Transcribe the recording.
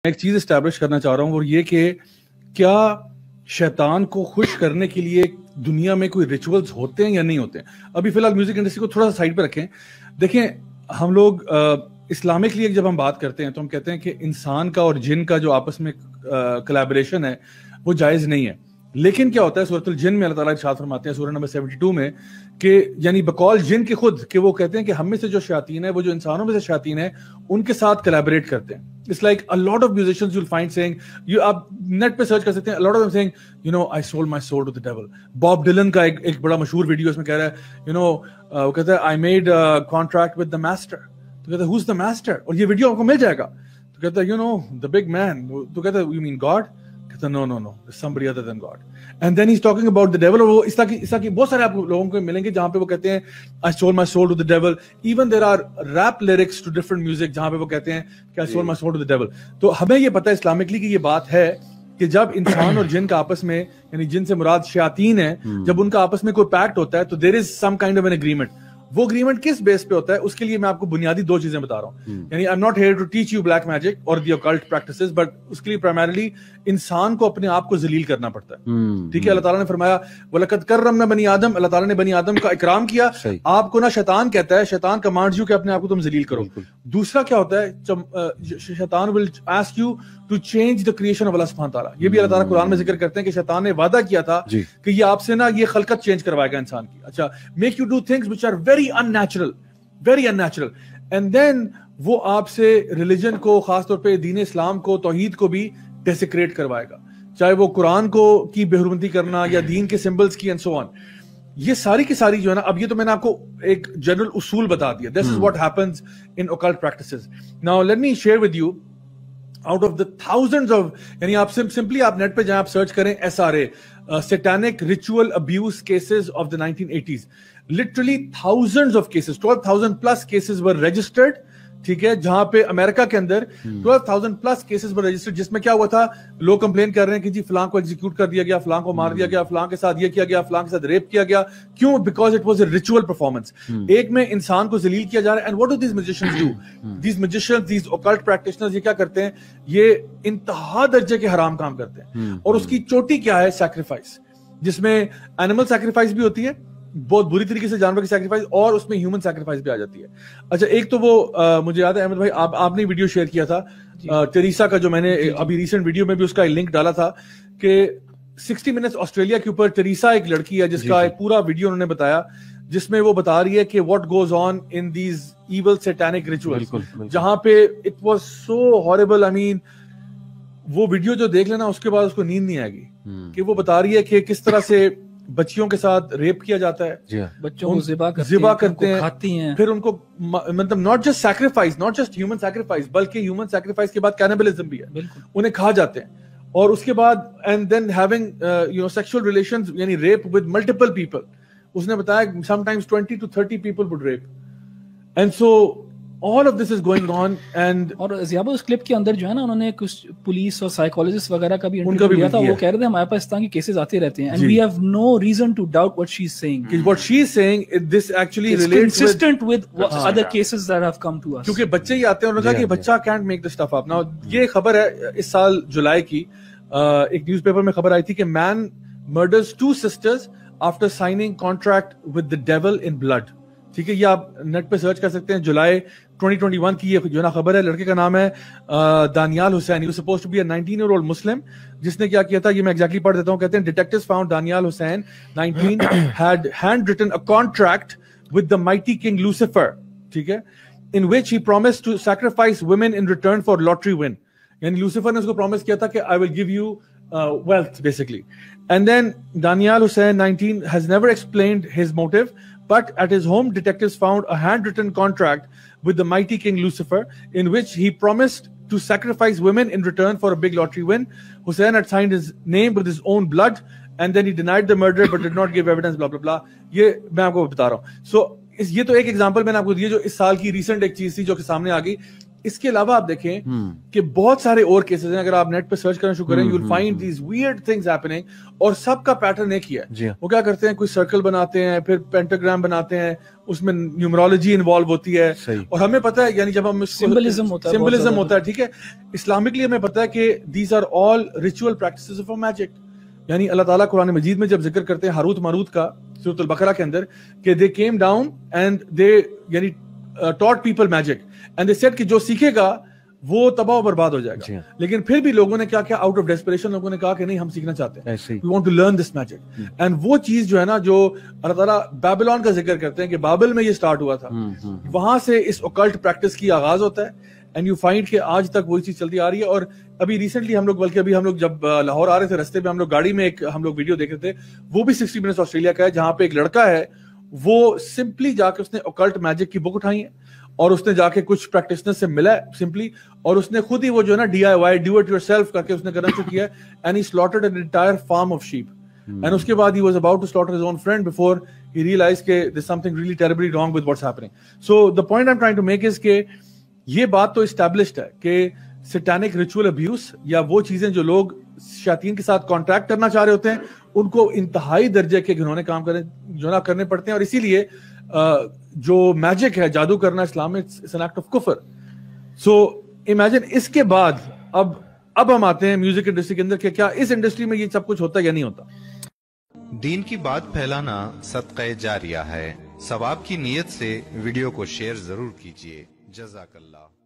ایک چیز اسٹیبلش کرنا چاہ رہا ہوں اور یہ کہ کیا شیطان کو خوش کرنے کے لیے دنیا میں کوئی ریچولز ہوتے ہیں یا نہیں ہوتے ہیں. ابھی فی الحال میوزک انڈسٹری کو تھوڑا سا سائڈ پہ رکھیں. دیکھیں ہم لوگ اسلامکلی جب ہم بات کرتے ہیں تو ہم کہتے ہیں کہ انسان کا اور جن کا جو آپس میں کلیبریشن ہے وہ جائز نہیں ہے. لیکن کیا ہوتا ہے سورۃ الجن میں اللہ تعالیٰ ارشاد فرماتے ہیں سورہ نمبر 72 میں کہ یعنی بقول جن کے خود کہ وہ کہتے ہیں کہ ہم میں سے جو شیاطین ہے وہ جو انسانوں میں سے شیاطین ہے ان کے ساتھ کلیبریٹ کرتے ہیں. It's like a lot of musicians you'll find saying آپ نیٹ پہ سرچ کر سکتے ہیں a lot of them saying you know I sold my soul to the devil. Bob Dylan کا ایک بڑا مشہور ویڈیو اس میں کہہ رہا ہے you know وہ کہتا ہے I made a contract with the master. تو کہتا ہے who's the master اور یہ ویڈیو آپ کو مل جائے گا. تو کہتا ہے you know the big man. تو کہتا ہے you mean God. کہتا ہے no there's somebody other than God. And then he's talking about the devil. اور وہ اس طرح کی بہت سارے آپ لوگوں کو ملیں گے جہاں پہ وہ کہتے ہیں I sold my soul to the devil. Even there are rap lyrics to different music جہاں پہ وہ کہتے ہیں کہ I sold my soul to the devil. تو ہمیں یہ پتہ ہے اسلامکلی کہ یہ بات ہے کہ جب انسان اور جن کا آپس میں یعنی جن سے مراد شیاطین ہیں جب ان کا آپس میں کوئی پیکٹ ہوتا ہے تو there is some kind of an agreement. وہ اگریمنٹ کس بیس پہ ہوتا ہے اس کے لیے میں آپ کو بنیادی دو چیزیں بتا رہا ہوں. یعنی I'm not here to teach you black magic or the occult practices, but اس کے لیے primarily انسان کو اپنے آپ کو ذلیل کرنا پڑتا ہے. ٹھیک ہے, اللہ تعالیٰ نے فرمایا وَلَقَدْ كَرَّمْنَا بَنِي آدم, اللہ تعالیٰ نے بنی آدم کا اکرام کیا. آپ کو نا شیطان کہتا ہے, شیطان کمانڈز یو کہ اپنے آپ کو تم ذلیل کرو. دوسرا کیا ہوتا ہے, شیطان will ask you to change the creation of Allah subhanahu wa ta'ala. یہ بھی اللہ تعالیٰ قرآن میں ذکر کرتے ہیں کہ شیطان نے وعدہ کیا تھا کہ یہ آپ سے نا یہ خلقت چینج کروائے گا انسان کی. اچھا, make you do things which are very unnatural. And then وہ آپ سے ریلیجن کو, خاص طور پہ دین اسلام کو, توحید کو بھی ڈیسیکریٹ کروائے گا, چاہے وہ قرآن کو کی بے حرمتی کرنا یا دین کے سمبلز کی and so on. یہ ساری کی ساری جو ہے نا, اب یہ تو میں نے آپ کو ایک جنرل اصول بتا دیا. This is what happens in occult practices. Now let me share with you out of the thousands of, یعنی آپ simply آپ نیٹ پہ جائیں, آپ سرچ کریں SRA, satanic ritual abuse cases of the 1980s. Literally thousands of cases, 12,000 plus cases were registered. ٹھیک ہے, جہاں پہ امریکہ کے اندر 12,000 پلس کیسز پر رجسٹرڈ, جس میں کیا ہوا تھا, لوگ کمپلین کر رہے ہیں کہ جی فلاں کو ایگزیکیوٹ کر دیا گیا, فلاں کو مار دیا گیا, فلاں کے ساتھ یہ کیا گیا, فلاں کے ساتھ ریپ کیا گیا. کیوں؟ Because it was a ritual performance. ایک میں انسان کو ذلیل کیا جا رہا ہے. And what do these musicians do? These musicians, these occult practitioners, یہ کیا کرتے ہیں, یہ انتہا درجے کے حرام کام کرتے ہیں. اور اس کی چوٹی کیا ہے, سیکریفائس, جس میں اینیمل سیکریفائس بھی ہوتی ہے, بہت بری طریقے سے جانور کی سیکریفائس, اور اس میں ہیومن سیکریفائس بھی آ جاتی ہے. اچھا, ایک تو وہ مجھے یاد ہے احمد بھائی, آپ نے ویڈیو شیئر کیا تھا ٹریسا کا, جو میں نے ابھی ریسنٹ ویڈیو میں بھی اس کا لنک ڈالا تھا کہ 60 منٹس آسٹریلیا کے اوپر ٹریسا ایک لڑکی ہے جس کا ایک پورا ویڈیو انہوں نے بتایا, جس میں وہ بتا رہی ہے کہ what goes on in these evil satanic rituals, جہاں پہ اٹ واز سو ہارریبل. آئی مین وہ ویڈیو جو دیکھ لینا اس کے بعد اس کو نیند نہیں آئے گی, کہ وہ بتا رہی ہے کہ کس طرح سے بچیوں کے ساتھ ریپ کیا جاتا ہے, بچوں کو ذبح کرتے ہیں, کھاتی ہیں, پھر ان کو مطلب not just sacrifice, not just human sacrifice, بلکہ ہیومن سیکریفائس کے بعد کینیبلزم بھی ہے, انہیں کھا جاتے ہیں. اور اس کے بعد and then having you know sexual relations, یعنی ریپ ود ملٹیپل پیپل. اس نے بتایا sometimes 20 to 30 people would rape. And so all of this is going on. And اور زیابہ اس کلپ کے اندر جو ہے نا, انہوں نے کچھ پولیس اور سائیکولوجسٹ وغیرہ کا بھی انٹرویو لیا تھا. وہ کہہ رہے تھے ہمارے پاس اس طرح کے کیسز آتے رہتے ہیں, and we have no reason to doubt what she's saying. What she's saying, this actually relates consistent with other cases that have come to us. کیونکہ بچے ہی آتے ہیں, انہوں نے کہا کہ بچہ can't make the stuff up. Now یہ خبر ہے اس سال جولائی کی, ایک نیوز پیپر میں خبر آئی تھی کہ man murders 2 sisters after signing contract with the devil in blood. ٹھیک ہے, یہ آپ نیٹ پہ سرچ کر سکتے ہیں. جولائی 2021 کی یہ جو ہے نا خبر ہے. لڑکے کا نام ہے دانیال حسین. He was supposed to be a 19-year-old Muslim. جس نے کیا تھا یہ میں ایگزیکٹلی پڑھ دیتا ہوں. کہتے ہیں detectives found Daniel Hussain 19 had handwritten a contract with the mighty king Lucifer, ٹھیک ہے, in which he promised to sacrifice women in return for lottery win. یعنی لوسیفر نے اس کو پرومس کیا تھا کہ I will give you wealth basically. And then Daniel Hussain 19 has never explained his motive, but at his home detectives found a handwritten contract with the mighty king Lucifer in which he promised to sacrifice women in return for a big lottery win. Hussain had signed his name with his own blood and then he denied the murder but did not give evidence, blah blah blah. یہ میں آپ کو بتا رہا ہوں. So یہ تو ایک ایگزامپل میں نے آپ کو دیا جو اس سال کی ریسنٹ ایک چیز تھی جو کہ سامنے آ گئی. اس کے علاوہ آپ دیکھیں کہ بہت سارے اور کیسز ہیں, اگر آپ نیٹ پہ سرچ کرنا شروع کریں, you will find these weird things happening, اور سب کا پیٹرن ایک ہی ہے. وہ کیا کرتے ہیں, کوئی سرکل بناتے ہیں, پھر پینٹاگرام بناتے ہیں, اس میں نیومرولوجی انوالو ہوتی ہے, اور ہمیں پتا ہے, یعنی جب ہم سمبلزم ہوتا ہے, ٹھیک ہے, اسلامکلی ہمیں پتا ہے کہ these are all ritual practices of magic. یعنی اللہ تعالیٰ قرآن مجید میں جب ذکر کرتے ہیں ہاروت ماروت کا سورۃ البقرہ کے اندر, کہ they came down and they یعنی taught people magic and they said کہ جو سیکھے گا وہ تباہ و برباد ہو جائے گا. لیکن پھر بھی لوگوں نے کیا کیا, آؤٹ آف ڈیسپریشن لوگوں نے کہا کہ نہیں, ہم سیکھنا چاہتے ہیں, we want to learn this magic. And وہ چیز جو ہے نا, جو اللہ تعالیٰ بیبلون کا ذکر کرتے ہیں کہ بابل میں یہ سٹارٹ ہوا تھا, وہاں سے اس اوکلٹ پریکٹس کی آغاز ہوتا ہے. اینڈ یو فائنڈ کہ آج تک وہی چیز چلتی آ رہی ہے. اور ابھی ریسنٹلی ہم لوگ, بلکہ ابھی ہم لوگ جب لاہور آ رہے تھے, رستے پہ ہم لوگ گاڑی میں ایک ہم لوگ ویڈیو دیکھ رہے تھے, وہ بھی 60 منٹس آسٹریلیا کا ہے, جہاں پہ ایک لڑکا ہے, وہ سمپلی جا کے اس نے اوکلٹ میجک کی بک اٹھائی ہے, اور اس نے جا کے کچھ پریکٹیشنر سے ملا ہے سمپلی, اور اس نے خود ہی وہ جو ہے نا DIY do it your self کر کے اس نے کرنا شروع کیا ہے. And he slaughtered an entire farm of sheep. And اس کے بعد he was about to slaughter his own friend before he realized کہ there's something really terribly wrong with what's happening. So the point I'm trying to make is کہ یہ بات تو established ہے کہ سیٹینک ریچول ابیوز یا وہ چیزیں جو لوگ شیاطین کے ساتھ کانٹریکٹ کرنا چاہ رہے ہوتے ہیں, ان کو انتہائی درجے کے گھنونے کام کرنے پڑتے ہیں. اور اسی لیے جو میجک ہے, جادو کرنا اسلام میں اٹس این ایکٹ آف کفر. سو امیجن اس کے بعد اب ہم آتے ہیں میوزک انڈسٹری کے اندر کہ کیا اس انڈسٹری میں یہ سب کچھ ہوتا ہے یا نہیں ہوتا. دین کی بات پھیلانا صدقہ جاریہ ہے. ثواب کی نیت سے ویڈیو کو شیئر ضرور کیجیے. جزاک اللہ.